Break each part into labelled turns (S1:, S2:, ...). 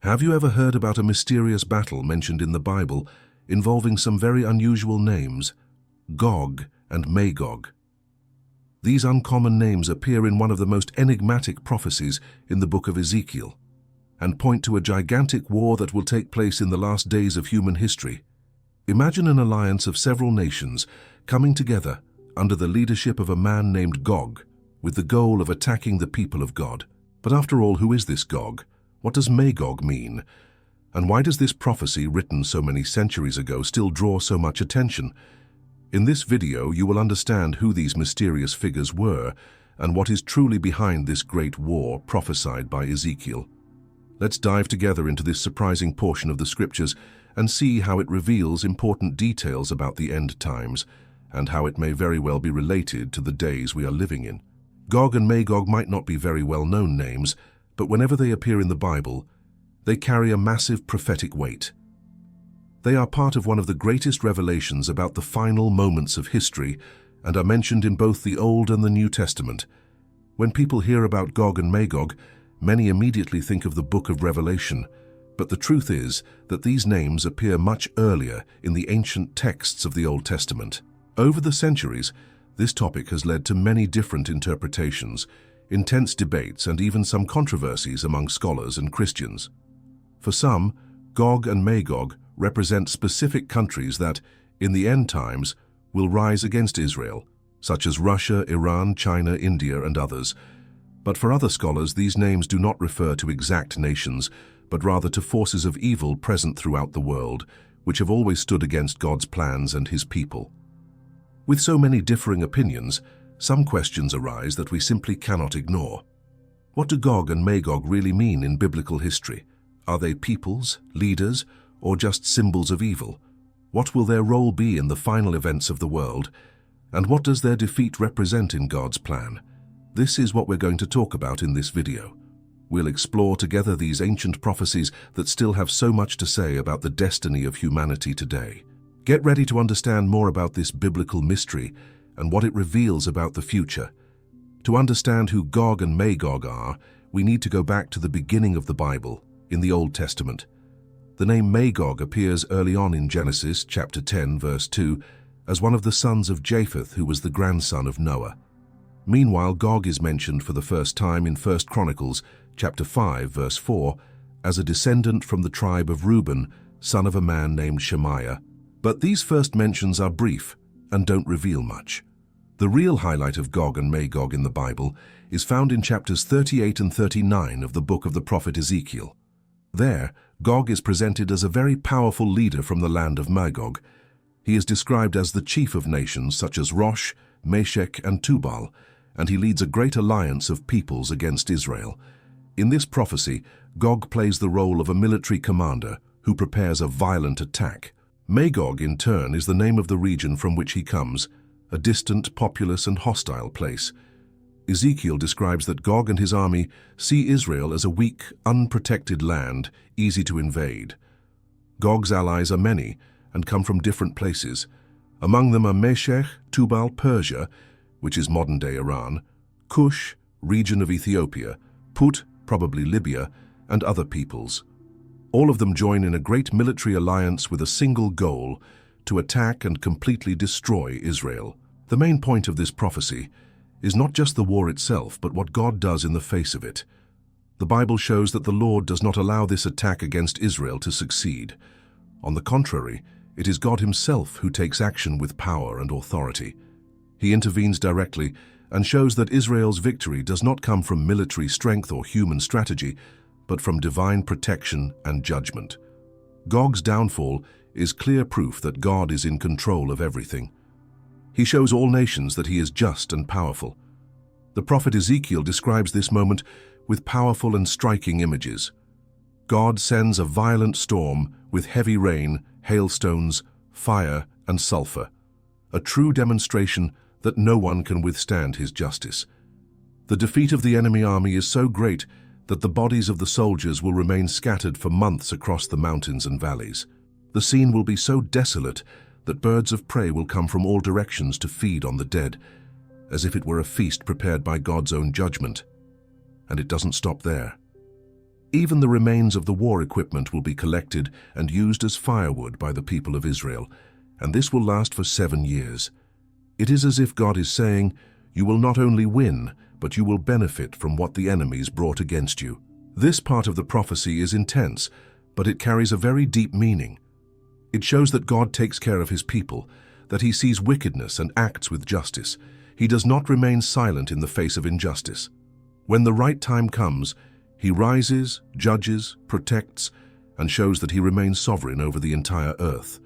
S1: Have you ever heard about a mysterious battle mentioned in the Bible involving some very unusual names, Gog and Magog? These uncommon names appear in one of the most enigmatic prophecies in the book of Ezekiel and point to a gigantic war that will take place in the last days of human history. Imagine an alliance of several nations coming together under the leadership of a man named Gog, with the goal of attacking the people of God. But after all, who is this Gog? What does Magog mean? And why does this prophecy, written so many centuries ago, still draw so much attention? In this video, you will understand who these mysterious figures were and what is truly behind this great war prophesied by Ezekiel. Let's dive together into this surprising portion of the scriptures and see how it reveals important details about the end times and how it may very well be related to the days we are living in. Gog and Magog might not be very well-known names, but whenever they appear in the Bible, they carry a massive prophetic weight. They are part of one of the greatest revelations about the final moments of history and are mentioned in both the Old and the New Testament. When people hear about Gog and Magog, many immediately think of the book of Revelation, but the truth is that these names appear much earlier in the ancient texts of the Old Testament. Over the centuries, this topic has led to many different interpretations, intense debates, and even some controversies among scholars and Christians. For some, Gog and Magog represent specific countries that, in the end times, will rise against Israel, such as Russia, Iran, China, India, and others. But for other scholars, these names do not refer to exact nations, but rather to forces of evil present throughout the world, which have always stood against God's plans and His people. With so many differing opinions, some questions arise that we simply cannot ignore. What do Gog and Magog really mean in biblical history? Are they peoples, leaders, or just symbols of evil? What will their role be in the final events of the world? And what does their defeat represent in God's plan? This is what we're going to talk about in this video. We'll explore together these ancient prophecies that still have so much to say about the destiny of humanity today. Get ready to understand more about this biblical mystery and what it reveals about the future. To understand who Gog and Magog are, we need to go back to the beginning of the Bible, in the Old Testament. The name Magog appears early on in Genesis chapter 10, verse 2, as one of the sons of Japheth, who was the grandson of Noah. Meanwhile, Gog is mentioned for the first time in 1 Chronicles chapter 5, verse 4, as a descendant from the tribe of Reuben, son of a man named Shemaiah. But these first mentions are brief and don't reveal much. The real highlight of Gog and Magog in the Bible is found in chapters 38 and 39 of the book of the prophet Ezekiel. There, Gog is presented as a very powerful leader from the land of Magog. He is described as the chief of nations such as Rosh, Meshech, and Tubal, and he leads a great alliance of peoples against Israel. In this prophecy, Gog plays the role of a military commander who prepares a violent attack. Magog, in turn, is the name of the region from which he comes, a distant, populous, and hostile place. Ezekiel describes that Gog and his army see Israel as a weak, unprotected land, easy to invade. Gog's allies are many and come from different places. Among them are Meshech, Tubal, Persia, which is modern-day Iran, Cush, region of Ethiopia, Put, probably Libya, and other peoples. All of them join in a great military alliance with a single goal: to attack and completely destroy Israel. The main point of this prophecy is not just the war itself, but what God does in the face of it. The Bible shows that the Lord does not allow this attack against Israel to succeed. On the contrary, it is God Himself who takes action with power and authority. He intervenes directly and shows that Israel's victory does not come from military strength or human strategy, but from divine protection and judgment. Gog's downfall is clear proof that God is in control of everything. He shows all nations that He is just and powerful. The prophet Ezekiel describes this moment with powerful and striking images. God sends a violent storm with heavy rain, hailstones, fire, and sulfur, a true demonstration that no one can withstand His justice. The defeat of the enemy army is so great that the bodies of the soldiers will remain scattered for months across the mountains and valleys. The scene will be so desolate that birds of prey will come from all directions to feed on the dead, as if it were a feast prepared by God's own judgment. And it doesn't stop there. Even the remains of the war equipment will be collected and used as firewood by the people of Israel, and this will last for 7 years. It is as if God is saying, you will not only win, but you will benefit from what the enemies brought against you. This part of the prophecy is intense, but it carries a very deep meaning. It shows that God takes care of his people, that he sees wickedness and acts with justice. He does not remain silent in the face of injustice. When the right time comes, he rises, judges, protects, and shows that he remains sovereign over the entire earth.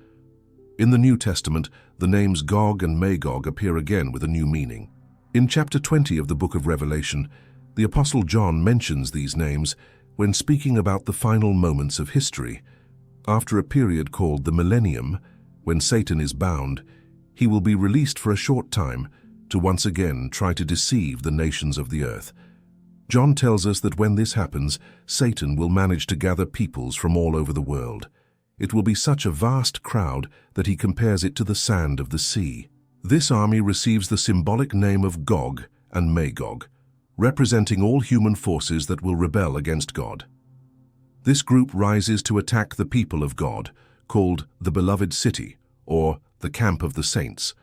S1: In the New Testament, the names Gog and Magog appear again with a new meaning. In chapter 20 of the book of Revelation, the Apostle John mentions these names when speaking about the final moments of history. After a period called the Millennium, when Satan is bound, he will be released for a short time to once again try to deceive the nations of the earth. John tells us that when this happens, Satan will manage to gather peoples from all over the world. It will be such a vast crowd that he compares it to the sand of the sea. This army receives the symbolic name of Gog and Magog, representing all human forces that will rebel against God. This group rises to attack the people of God, called the Beloved City, or the Camp of the Saints.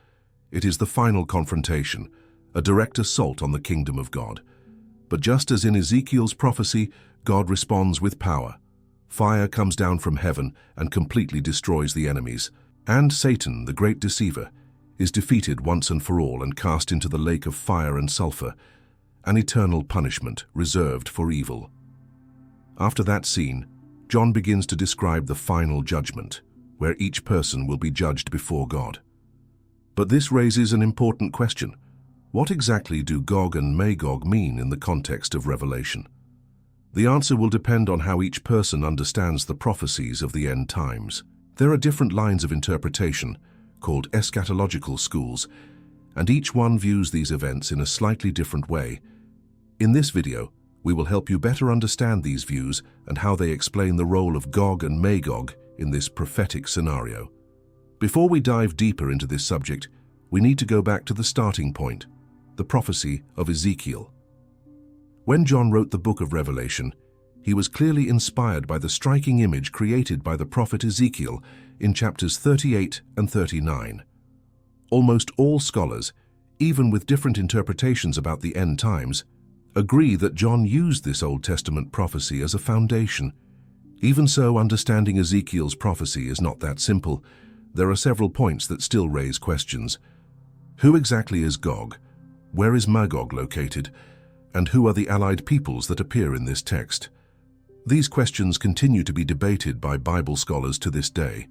S1: It is the final confrontation, a direct assault on the kingdom of God. But just as in Ezekiel's prophecy, God responds with power. Fire comes down from heaven and completely destroys the enemies. And Satan, the great deceiver, is defeated once and for all and cast into the lake of fire and sulfur, an eternal punishment reserved for evil. After that scene, John begins to describe the final judgment, where each person will be judged before God. But this raises an important question. What exactly do Gog and Magog mean in the context of Revelation? The answer will depend on how each person understands the prophecies of the end times. There are different lines of interpretation, called eschatological schools, and each one views these events in a slightly different way. In this video, we will help you better understand these views and how they explain the role of Gog and Magog in this prophetic scenario. Before we dive deeper into this subject, we need to go back to the starting point, the prophecy of Ezekiel. When John wrote the book of Revelation, he was clearly inspired by the striking image created by the prophet Ezekiel in chapters 38 and 39. Almost all scholars, even with different interpretations about the end times, agree that John used this Old Testament prophecy as a foundation. Even so, understanding Ezekiel's prophecy is not that simple. There are several points that still raise questions. Who exactly is Gog? Where is Magog located? And who are the allied peoples that appear in this text? These questions continue to be debated by Bible scholars to this day.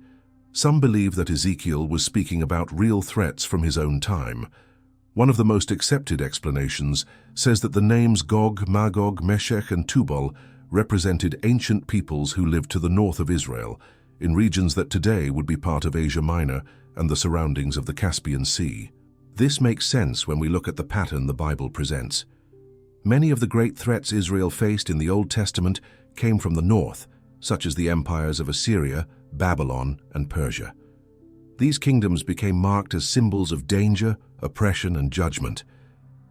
S1: Some believe that Ezekiel was speaking about real threats from his own time. One of the most accepted explanations says that the names Gog, Magog, Meshech, and Tubal represented ancient peoples who lived to the north of Israel, in regions that today would be part of Asia Minor and the surroundings of the Caspian Sea. This makes sense when we look at the pattern the Bible presents. Many of the great threats Israel faced in the Old Testament came from the north, such as the empires of Assyria, Babylon, and Persia. These kingdoms became marked as symbols of danger, oppression, and judgment.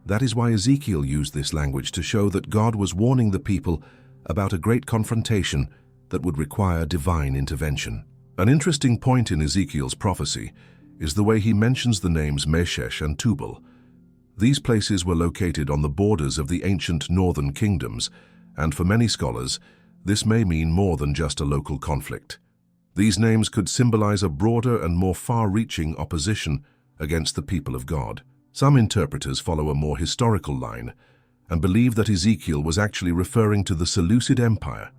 S1: That is why Ezekiel used this language to show that God was warning the people about a great confrontation that would require divine intervention. An interesting point in Ezekiel's prophecy is the way he mentions the names Meshech and Tubal. These places were located on the borders of the ancient northern kingdoms, and for many scholars, this may mean more than just a local conflict. These names could symbolize a broader and more far-reaching opposition against the people of God. Some interpreters follow a more historical line and believe that Ezekiel was actually referring to the Seleucid Empire,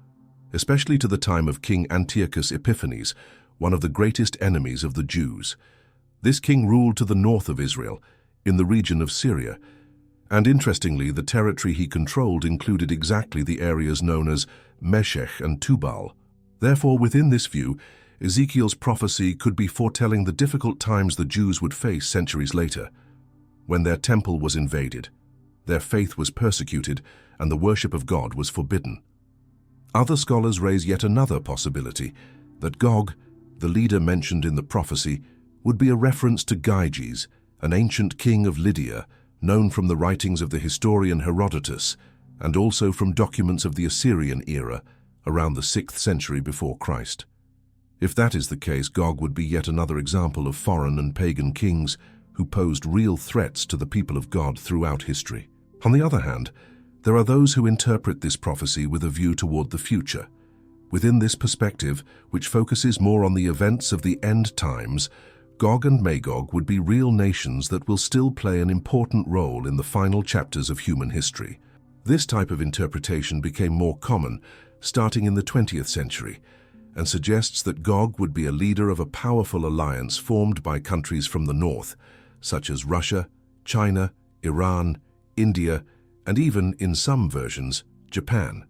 S1: especially to the time of King Antiochus Epiphanes, one of the greatest enemies of the Jews. This king ruled to the north of Israel, in the region of Syria, and interestingly, the territory he controlled included exactly the areas known as Meshech and Tubal. Therefore, within this view, Ezekiel's prophecy could be foretelling the difficult times the Jews would face centuries later, when their temple was invaded, their faith was persecuted, and the worship of God was forbidden. Other scholars raise yet another possibility, that Gog, the leader mentioned in the prophecy, would be a reference to Gyges, an ancient king of Lydia, known from the writings of the historian Herodotus, and also from documents of the Assyrian era around the 6th century before Christ. If that is the case, Gog would be yet another example of foreign and pagan kings who posed real threats to the people of God throughout history. On the other hand, there are those who interpret this prophecy with a view toward the future. Within this perspective, which focuses more on the events of the end times, Gog and Magog would be real nations that will still play an important role in the final chapters of human history. This type of interpretation became more common starting in the 20th century and suggests that Gog would be a leader of a powerful alliance formed by countries from the north, such as Russia, China, Iran, India, and even, in some versions, Japan.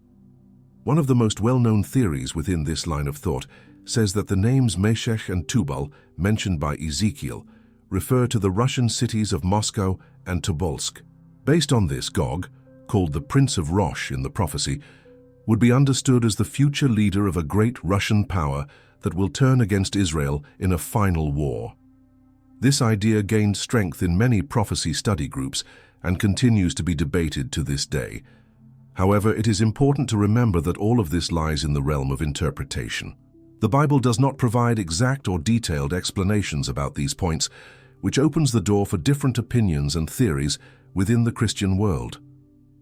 S1: One of the most well-known theories within this line of thought says that the names Meshech and Tubal, mentioned by Ezekiel, refer to the Russian cities of Moscow and Tobolsk. Based on this, Gog, called the Prince of Rosh in the prophecy, would be understood as the future leader of a great Russian power that will turn against Israel in a final war. This idea gained strength in many prophecy study groups and continues to be debated to this day. However, it is important to remember that all of this lies in the realm of interpretation. The Bible does not provide exact or detailed explanations about these points, which opens the door for different opinions and theories within the Christian world.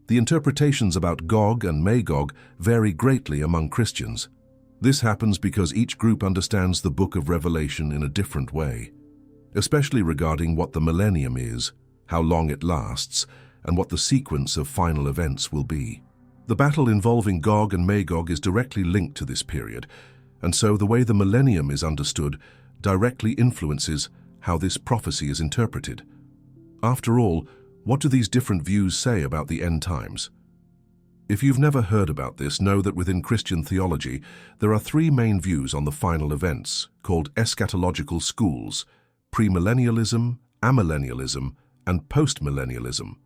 S1: The interpretations about Gog and Magog vary greatly among Christians. This happens because each group understands the book of Revelation in a different way, especially regarding what the millennium is, how long it lasts, and what the sequence of final events will be. The battle involving Gog and Magog is directly linked to this period, and so the way the millennium is understood directly influences how this prophecy is interpreted. After all, what do these different views say about the end times? If you've never heard about this, know that within Christian theology, there are three main views on the final events, called eschatological schools: Premillennialism, Amillennialism, and Postmillennialism.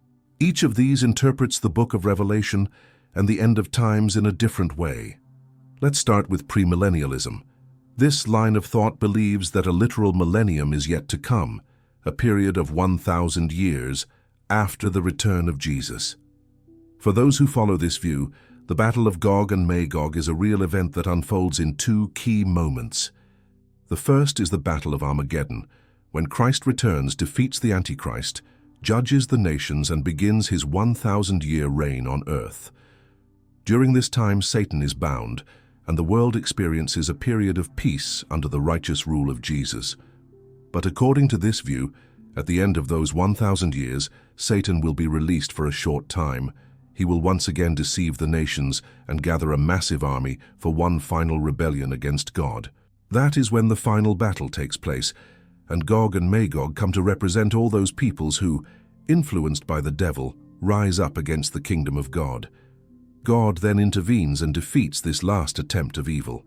S1: Each of these interprets the book of Revelation and the end of times in a different way. Let's start with Premillennialism. This line of thought believes that a literal millennium is yet to come, a period of 1,000 years after the return of Jesus. For those who follow this view, the Battle of Gog and Magog is a real event that unfolds in two key moments. The first is the Battle of Armageddon, when Christ returns, defeats the Antichrist, judges the nations, and begins his 1,000-year reign on earth. During this time, Satan is bound, and the world experiences a period of peace under the righteous rule of Jesus. But according to this view, at the end of those 1,000 years, Satan will be released for a short time. He will once again deceive the nations and gather a massive army for one final rebellion against God. That is when the final battle takes place, and Gog and Magog come to represent all those peoples who, influenced by the devil, rise up against the kingdom of God. God then intervenes and defeats this last attempt of evil.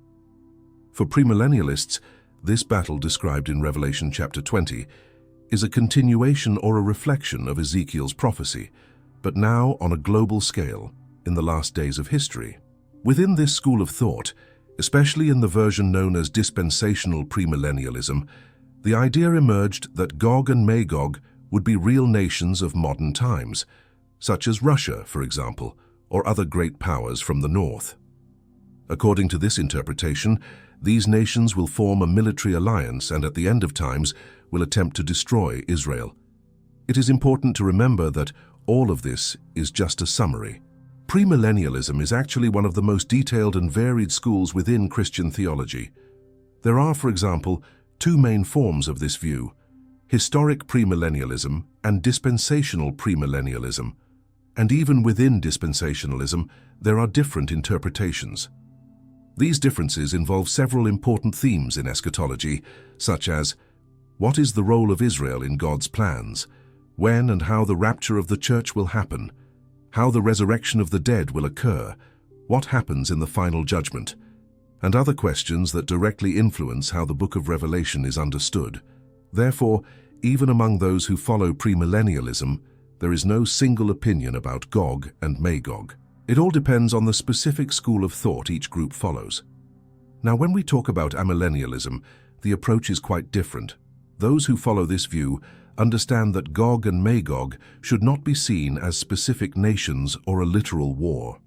S1: For premillennialists, this battle described in Revelation chapter 20 is a continuation or a reflection of Ezekiel's prophecy, but now on a global scale, in the last days of history. Within this school of thought, especially in the version known as dispensational premillennialism, the idea emerged that Gog and Magog would be real nations of modern times, such as Russia, for example, or other great powers from the north. According to this interpretation, these nations will form a military alliance and at the end of times will attempt to destroy Israel. It is important to remember that all of this is just a summary. Premillennialism is actually one of the most detailed and varied schools within Christian theology. There are, for example, two main forms of this view: historic premillennialism and dispensational premillennialism. And even within dispensationalism, there are different interpretations. These differences involve several important themes in eschatology, such as what is the role of Israel in God's plans, when and how the rapture of the church will happen, how the resurrection of the dead will occur, what happens in the final judgment, and other questions that directly influence how the book of Revelation is understood. Therefore, even among those who follow premillennialism, there is no single opinion about Gog and Magog. It all depends on the specific school of thought each group follows. Now, when we talk about amillennialism, the approach is quite different. Those who follow this view understand that Gog and Magog should not be seen as specific nations or a literal war.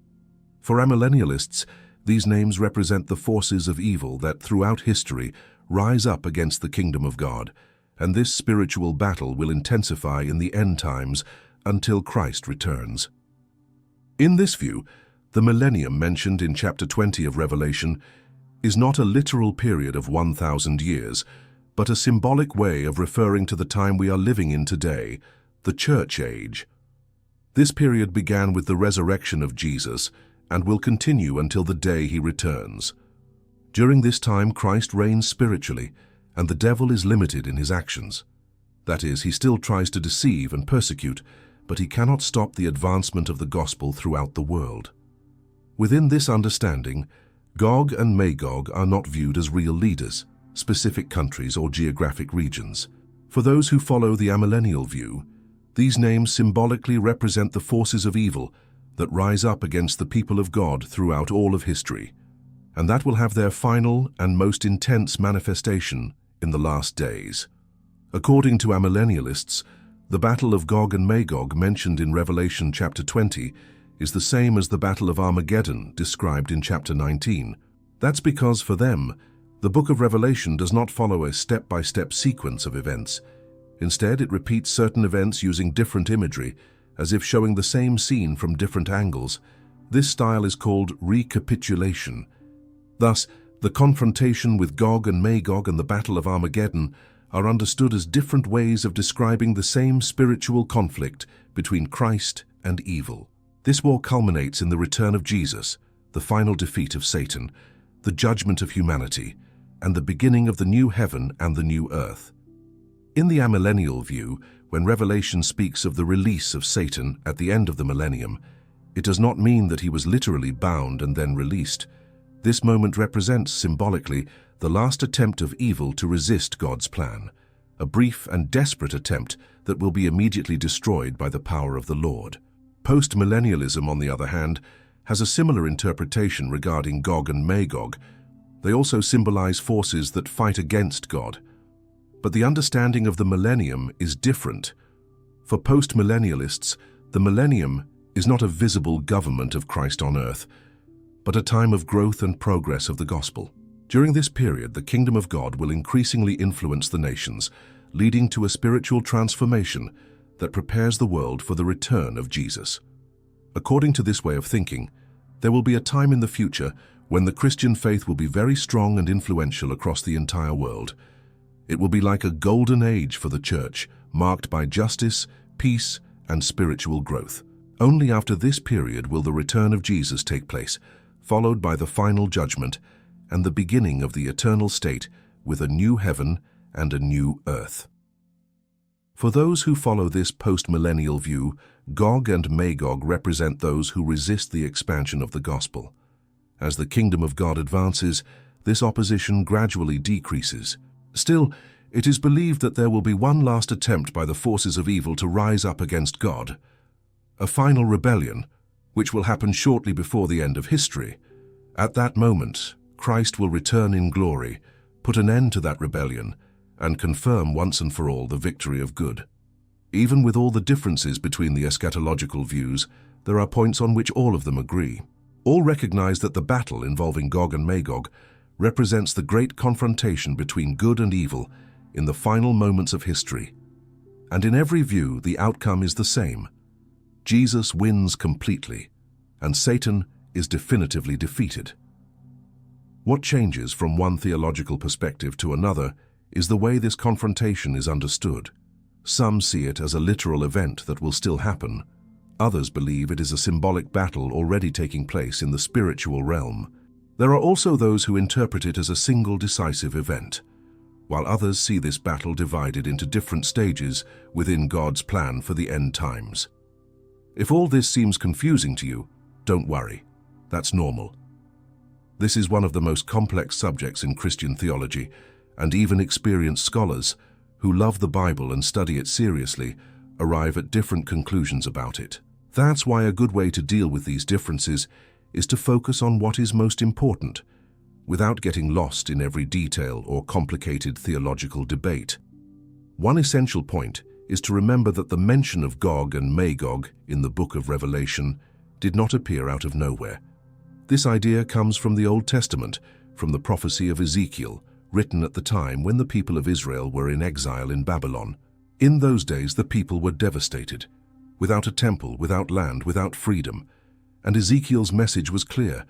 S1: For amillennialists, these names represent the forces of evil that throughout history rise up against the kingdom of God, and this spiritual battle will intensify in the end times until Christ returns. In this view, the millennium mentioned in chapter 20 of Revelation is not a literal period of 1,000 years, but a symbolic way of referring to the time we are living in today, the church age. This period began with the resurrection of Jesus and will continue until the day he returns. During this time, Christ reigns spiritually, and the devil is limited in his actions. That is, he still tries to deceive and persecute, but he cannot stop the advancement of the gospel throughout the world. Within this understanding, Gog and Magog are not viewed as real leaders, specific countries or geographic regions. For those who follow the Amillennial view, these names symbolically represent the forces of evil that rise up against the people of God throughout all of history, and that will have their final and most intense manifestation in the last days. According to amillennialists, the battle of Gog and Magog mentioned in Revelation chapter 20 is the same as the battle of Armageddon described in chapter 19. That's because for them, the book of Revelation does not follow a step-by-step sequence of events. Instead, it repeats certain events using different imagery, as if showing the same scene from different angles. This style is called recapitulation. Thus, the confrontation with Gog and Magog and the Battle of Armageddon are understood as different ways of describing the same spiritual conflict between Christ and evil. This war culminates in the return of Jesus, the final defeat of Satan, the judgment of humanity, and the beginning of the new heaven and the new earth. In the amillennial view, when Revelation speaks of the release of Satan at the end of the millennium, it does not mean that he was literally bound and then released. This moment represents, symbolically, the last attempt of evil to resist God's plan, a brief and desperate attempt that will be immediately destroyed by the power of the Lord. Postmillennialism, on the other hand, has a similar interpretation regarding Gog and Magog. They also symbolize forces that fight against God. But the understanding of the millennium is different. For postmillennialists, the millennium is not a visible government of Christ on earth, but a time of growth and progress of the gospel. During this period, the kingdom of God will increasingly influence the nations, leading to a spiritual transformation that prepares the world for the return of Jesus. According to this way of thinking, there will be a time in the future when the Christian faith will be very strong and influential across the entire world. It will be like a golden age for the church, marked by justice, peace, and spiritual growth. Only after this period will the return of Jesus take place, followed by the final judgment and the beginning of the eternal state with a new heaven and a new earth. For those who follow this post-millennial view, Gog and Magog represent those who resist the expansion of the gospel. As the kingdom of God advances, this opposition gradually decreases. Still, it is believed that there will be one last attempt by the forces of evil to rise up against God, a final rebellion, which will happen shortly before the end of history. At that moment, Christ will return in glory, put an end to that rebellion, and confirm once and for all the victory of good. Even with all the differences between the eschatological views, there are points on which all of them agree. All recognize that the battle involving Gog and Magog represents the great confrontation between good and evil in the final moments of history. And in every view, the outcome is the same. Jesus wins completely, and Satan is definitively defeated. What changes from one theological perspective to another is the way this confrontation is understood. Some see it as a literal event that will still happen. Others believe it is a symbolic battle already taking place in the spiritual realm. There are also those who interpret it as a single decisive event, while others see this battle divided into different stages within God's plan for the end times. If all this seems confusing to you, don't worry. That's normal. This is one of the most complex subjects in Christian theology, and even experienced scholars who love the Bible and study it seriously arrive at different conclusions about it. That's why a good way to deal with these differences is to focus on what is most important, without getting lost in every detail or complicated theological debate. One essential point is to remember that the mention of Gog and Magog in the book of Revelation did not appear out of nowhere. This idea comes from the Old Testament, from the prophecy of Ezekiel, written at the time when the people of Israel were in exile in Babylon. In those days, the people were devastated, without a temple, without land, without freedom. And Ezekiel's message was clear.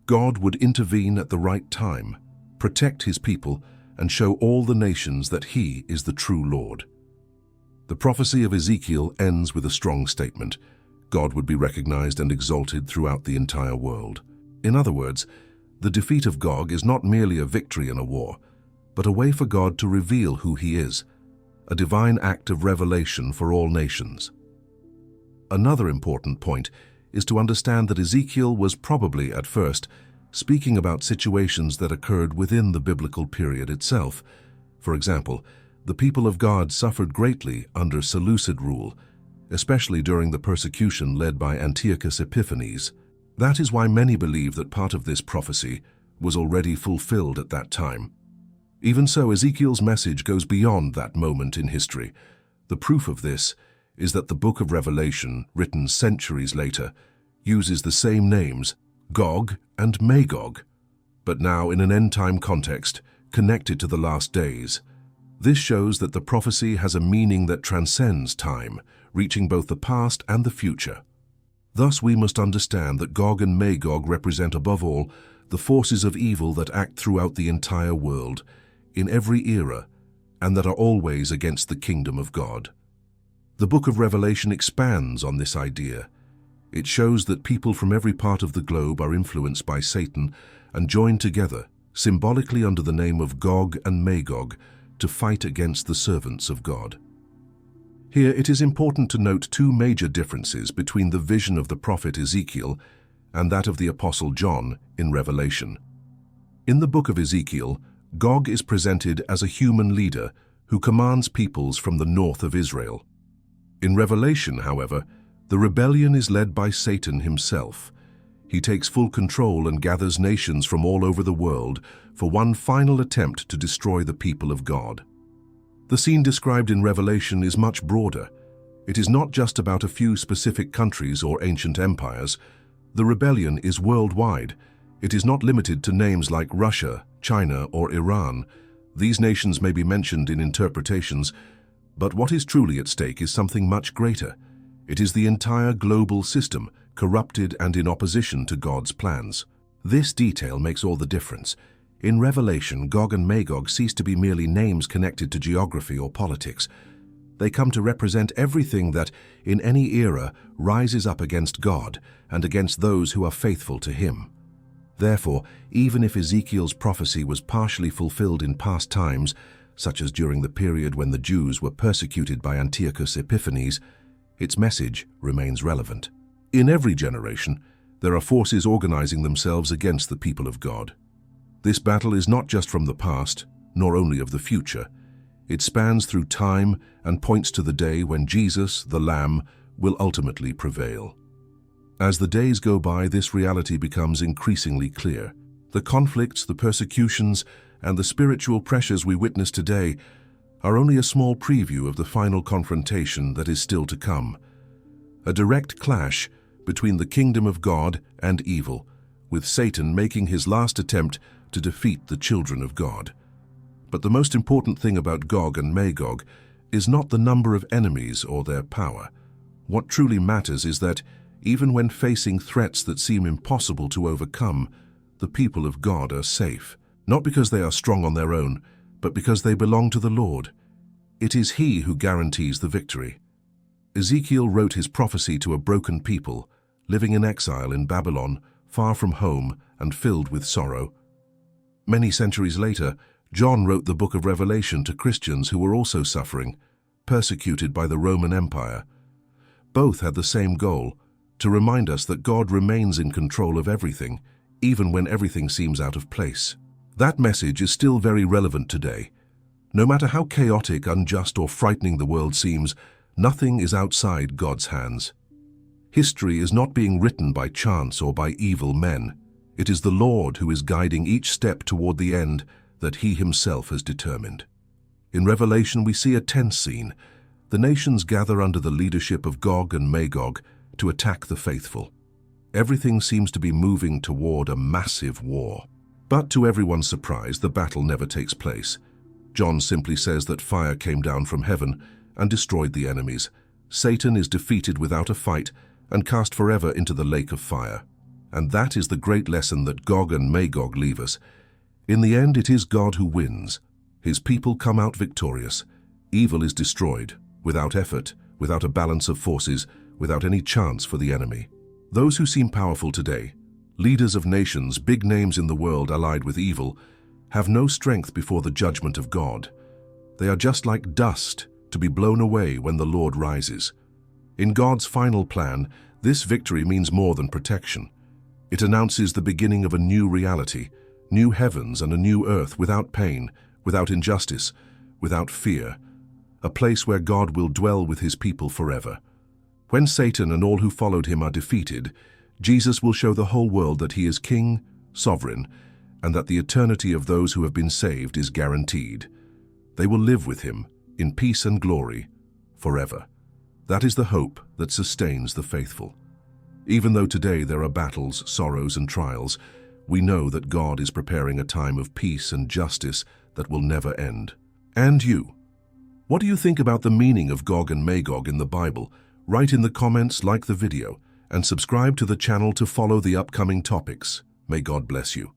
S1: God would intervene at the right time, protect his people, and show all the nations that he is the true Lord. The prophecy of Ezekiel ends with a strong statement. God would be recognized and exalted throughout the entire world. In other words, the defeat of Gog is not merely a victory in a war, but a way for God to reveal who he is, a divine act of revelation for all nations. Another important point is to understand that Ezekiel was probably, at first, speaking about situations that occurred within the biblical period itself. For example, the people of God suffered greatly under Seleucid rule, especially during the persecution led by Antiochus Epiphanes. That is why many believe that part of this prophecy was already fulfilled at that time. Even so, Ezekiel's message goes beyond that moment in history. The proof of this is that the book of Revelation, written centuries later, uses the same names, Gog and Magog, but now in an end-time context, connected to the last days. This shows that the prophecy has a meaning that transcends time, reaching both the past and the future. Thus, we must understand that Gog and Magog represent above all the forces of evil that act throughout the entire world, in every era, and that are always against the kingdom of God. The book of Revelation expands on this idea. It shows that people from every part of the globe are influenced by Satan and joined together, symbolically under the name of Gog and Magog, to fight against the servants of God. Here it is important to note two major differences between the vision of the prophet Ezekiel and that of the Apostle John in Revelation. In the book of Ezekiel, Gog is presented as a human leader who commands peoples from the north of Israel. In Revelation, however, the rebellion is led by Satan himself. He takes full control and gathers nations from all over the world for one final attempt to destroy the people of God. The scene described in Revelation is much broader. It is not just about a few specific countries or ancient empires. The rebellion is worldwide. It is not limited to names like Russia, China, or Iran. These nations may be mentioned in interpretations, but what is truly at stake is something much greater. It is the entire global system, corrupted and in opposition to God's plans. This detail makes all the difference. In Revelation, Gog and Magog cease to be merely names connected to geography or politics. They come to represent everything that, in any era, rises up against God and against those who are faithful to Him. Therefore, even if Ezekiel's prophecy was partially fulfilled in past times, such as during the period when the Jews were persecuted by Antiochus Epiphanes, its message remains relevant. In every generation, there are forces organizing themselves against the people of God. This battle is not just from the past, nor only of the future. It spans through time and points to the day when Jesus, the Lamb, will ultimately prevail. As the days go by, this reality becomes increasingly clear. The conflicts, the persecutions, and the spiritual pressures we witness today are only a small preview of the final confrontation that is still to come. A direct clash between the kingdom of God and evil, with Satan making his last attempt to defeat the children of God. But the most important thing about Gog and Magog is not the number of enemies or their power. What truly matters is that, even when facing threats that seem impossible to overcome, the people of God are safe, not because they are strong on their own, but because they belong to the Lord. It is He who guarantees the victory. Ezekiel wrote his prophecy to a broken people, living in exile in Babylon, far from home and filled with sorrow. Many centuries later, John wrote the book of Revelation to Christians who were also suffering, persecuted by the Roman Empire. Both had the same goal, to remind us that God remains in control of everything, even when everything seems out of place. That message is still very relevant today. No matter how chaotic, unjust, or frightening the world seems, nothing is outside God's hands. History is not being written by chance or by evil men. It is the Lord who is guiding each step toward the end that He Himself has determined. In Revelation, we see a tense scene. the nations gather under the leadership of Gog and Magog to attack the faithful. Everything seems to be moving toward a massive war. But to everyone's surprise, the battle never takes place. John simply says that fire came down from heaven and destroyed the enemies. Satan is defeated without a fight and cast forever into the lake of fire. And that is the great lesson that Gog and Magog leave us. In the end, it is God who wins. His people come out victorious. Evil is destroyed, without effort, without a balance of forces, without any chance for the enemy. Those who seem powerful today, leaders of nations, big names in the world allied with evil, have no strength before the judgment of God. They are just like dust to be blown away when the Lord rises. In God's final plan, this victory means more than protection. It announces the beginning of a new reality, new heavens and a new earth without pain, without injustice, without fear, a place where God will dwell with his people forever. When Satan and all who followed him are defeated, Jesus will show the whole world that he is king, sovereign, and that the eternity of those who have been saved is guaranteed. They will live with him in peace and glory forever. That is the hope that sustains the faithful. Even though today there are battles, sorrows, and trials, we know that God is preparing a time of peace and justice that will never end. And you? What do you think about the meaning of Gog and Magog in the Bible? Write in the comments, like the video, and subscribe to the channel to follow the upcoming topics. May God bless you.